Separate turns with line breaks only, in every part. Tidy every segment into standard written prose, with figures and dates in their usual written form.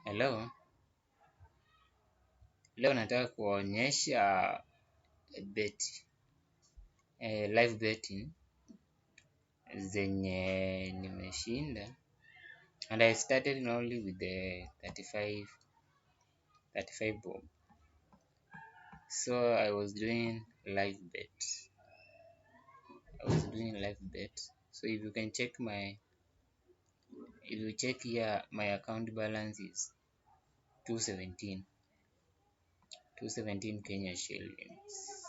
Hello, leo nataka kuonyesha live betting zenye nimeshinda, and I started only with the 35 bob. So I was doing live bet. So if you check here, my account balance is 217 Kenya shillings.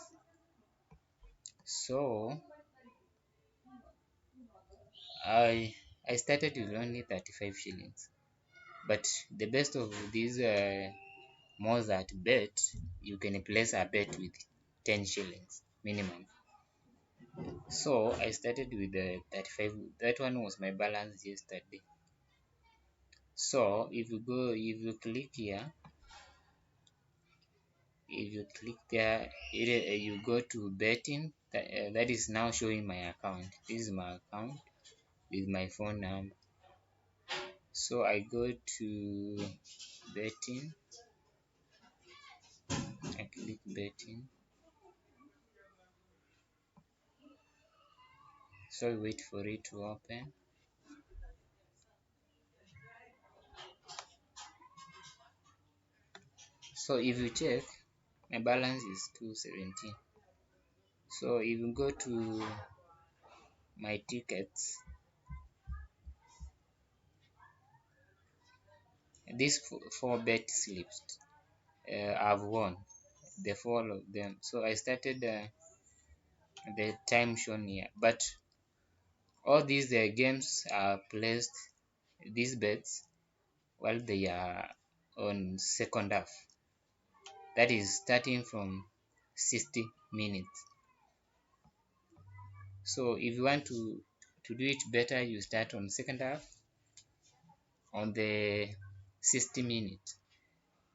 So I started with only 35 shillings, but the best of these more that bet, you can place a bet with 10 shillings minimum. So I started with the 35. That one was my balance yesterday. So if you click here, you go to betting. That is now showing my account. This is my account with my phone number. So I go to betting. I click betting. So I wait for it to open. So if you check, my balance is 217. So if you go to my tickets, these four bet slips, I've won the four of them. So I started the time shown here, but all these games are placed, these bets, while they are on second half, that is starting from 60 minutes. So if you want to do it better, you start on second half on the 60 minutes.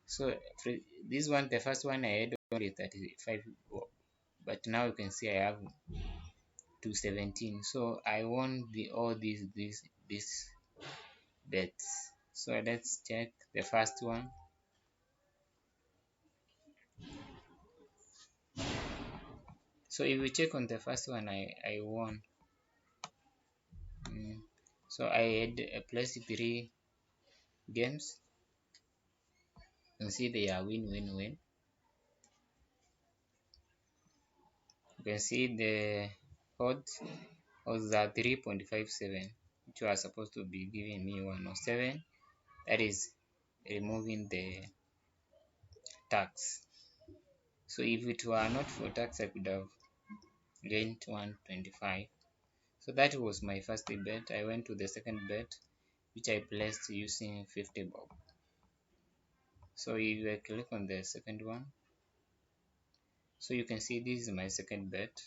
So for this one, the first one I had only 35, but now you can see I have 217. So I won all these bets. So let's check the first one. So if we check on the first one, I won. So I had plus 3 games. You can see they are win. You can see the odds was 3.57, which was supposed to be giving me 107. That is removing the tax. So if it were not for tax, I could have gained 125. So that was my first bet. I went to the second bet, which I placed using 50 bob. So if I click on the second one, so you can see this is my second bet.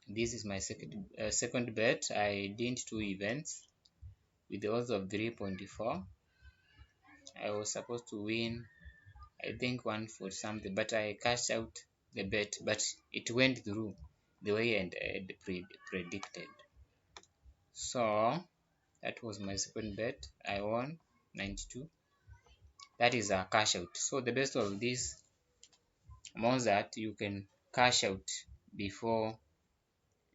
This is my second bet. I did 2 events with the odds of 3.4. I was supposed to win, I think, 1 for something, but I cashed out the bet, but it went through the way I had predicted. So that was my second bet. I won 92. That is a cash out. So the best of this Mozart, you can cash out before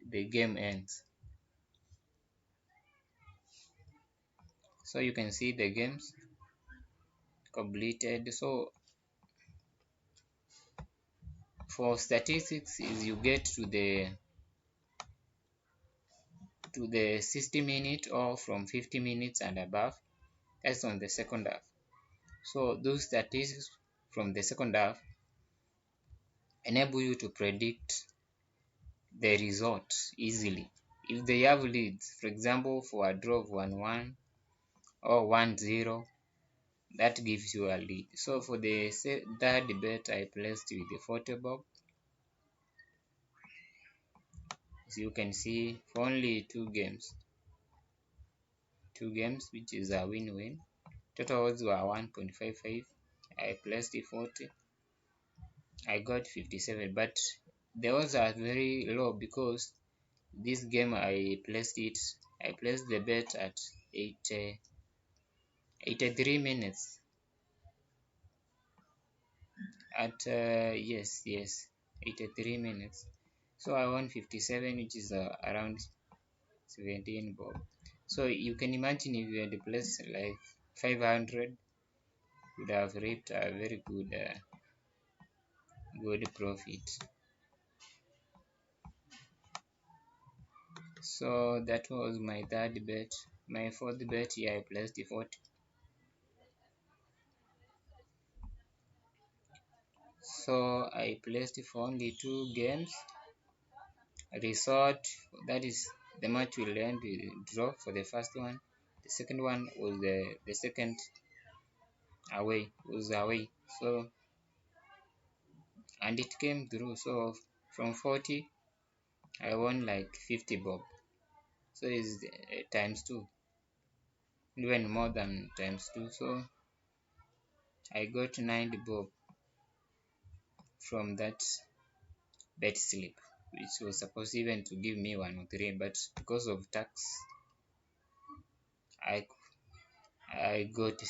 the game ends. So you can see the games completed. So for statistics, is you get to the 60 minutes or from 50 minutes and above. That's on the second half. So those statistics from the second half enable you to predict the result easily. If they have leads, for example, for a draw of 1-1 or 1-0, that gives you a lead. So for the third bet, I placed with the 40 bob. As you can see, for only 2 games, which is a win-win. Total odds were 1.55. I placed the 40. I got 57, but the odds are very low because this game I placed it I placed the bet at 83 minutes. At yes, 83 minutes. So I won 57, which is around 17 bob. So you can imagine if you had placed like 500, would have reaped a very good profit. So that was my third bet. My fourth bet here, I placed the 40. So I placed for only 2 games. Resort, that is the match will end with draw for the first one. The second one was the second away, was away. So and it came through. So from 40, I won like 50 bob. So it's times 2, even more than times 2. So I got 90 bob from that bet slip, which was supposed even to give me 103, but because of tax, I got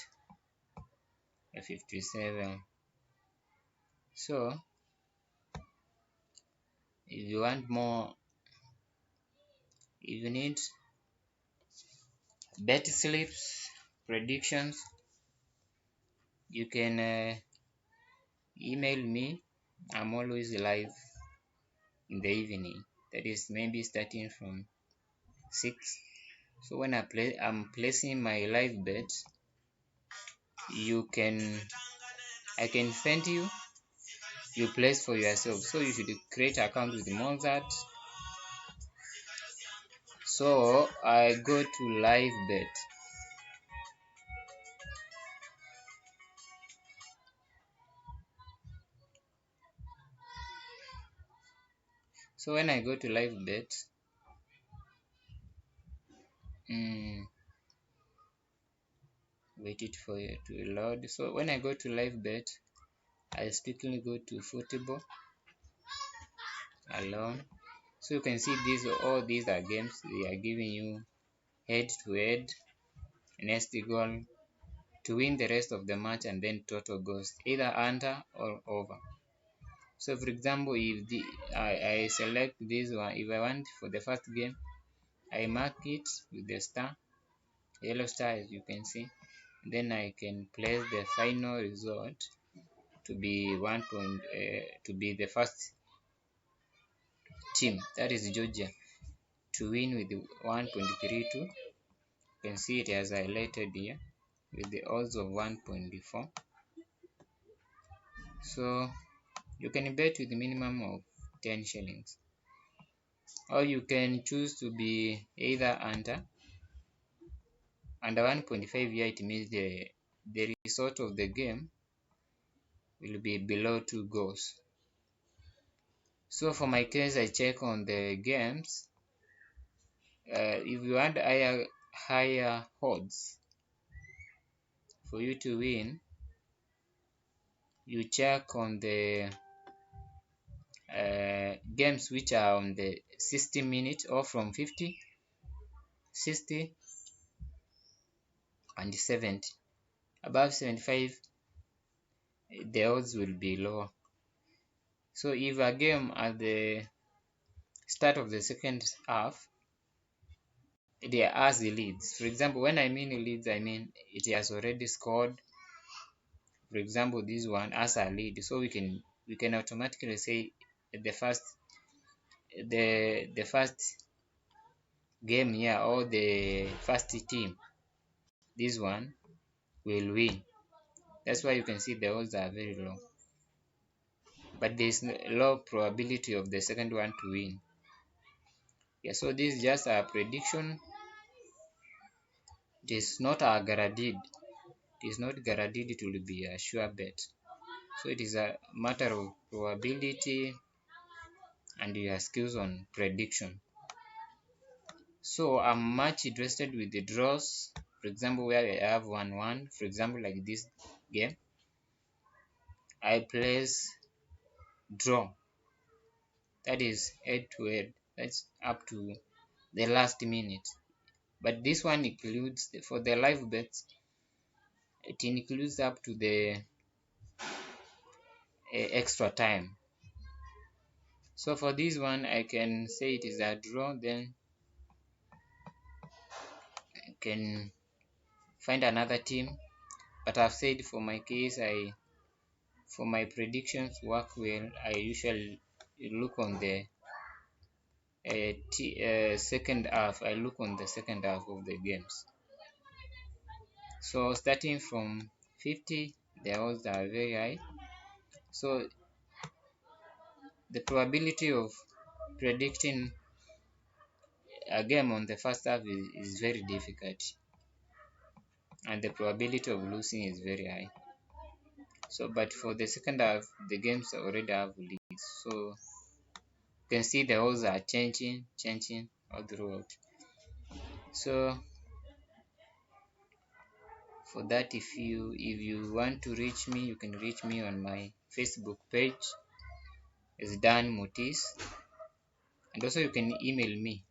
a 57. So if you want more, if you need bet slips predictions, you can email me. I'm always live in the evening, that is maybe starting from 6. So when I'm placing my live bet, I can send you place for yourself. So you should create account with Mozart. So I go to live bet. So when I go to live bet, wait it for you to load. So when I go to live bet, I quickly go to football alone. So you can see all these are games. They are giving you head to head, next goal, to win the rest of the match, and then total goals, either under or over. So for example, if I select this one, if I want for the first game, I mark it with the star, yellow star, as you can see. Then I can place the final result to be to be the first team, that is Georgia, to win with 1.32. You can see it as highlighted here with the odds of 1.4. So you can bet with a minimum of 10 shillings, or you can choose to be either under 1.5 here. It means the result of the game will be below 2 goals. So for my case, I check on the games. If you want higher odds for you to win, you check on the games which are on the 60 minutes, or from 50, 60, and 70. Above 75, the odds will be lower. So if a game at the start of the second half, it has the leads. For example, when I mean leads, I mean it has already scored. For example, this one has a lead, so we can automatically say the first game here, or the first team, this one will win. That's why you can see the odds are very low, but there is low probability of the second one to win. Yeah, so this is just a prediction. It is not a guaranteed. It is not guaranteed it will be a sure bet. So it is a matter of probability and your skills on prediction. So I'm much interested with the draws. For example, where I have 1-1, for example, like this game, I place draw. That is head to head. That's up to the last minute. but this one includes for the live bets, it includes up to the extra time. So for this one I can say it is a draw, then I can find another team. But I've said for my case, for my predictions work well, I usually look on the second half. I look on the second half of the games. So starting from 50, the odds are very high. So the probability of predicting a game on the first half is very difficult, and the probability of losing is very high. So but for the second half, the games already have leads, so you can see the odds are changing all throughout. So for that, if you want to reach me, you can reach me on my Facebook page. It's Dan MUTIS, and also you can email me.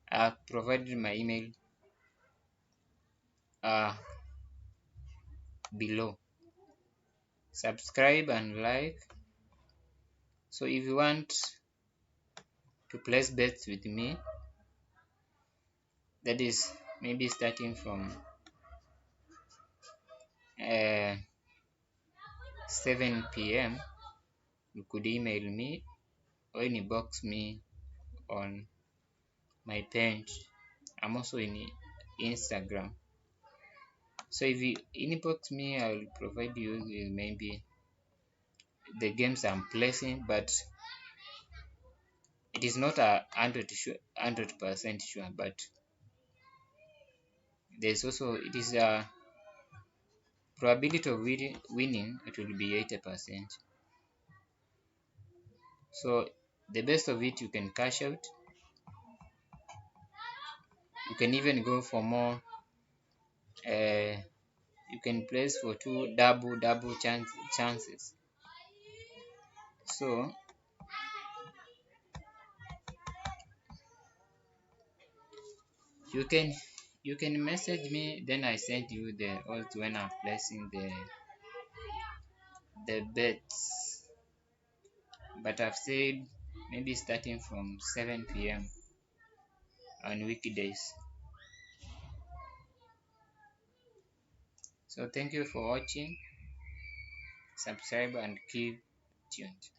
I've provided my email below. Subscribe and like. So if you want to place bets with me, that is maybe starting from 7 p.m., you could email me or inbox me on my page. I'm also in Instagram. So if you inbox me, I will provide you with maybe the games I'm placing, but it is not a 100% sure, but there's also, it is a probability of winning, it will be 80%. So the best of it, you can cash out. You can even go for more. You can place for two double chances. So you can message me, then I send you the odds when I'm placing the bets. But I've said maybe starting from 7 p.m. on weekdays. So thank you for watching. Subscribe and keep tuned.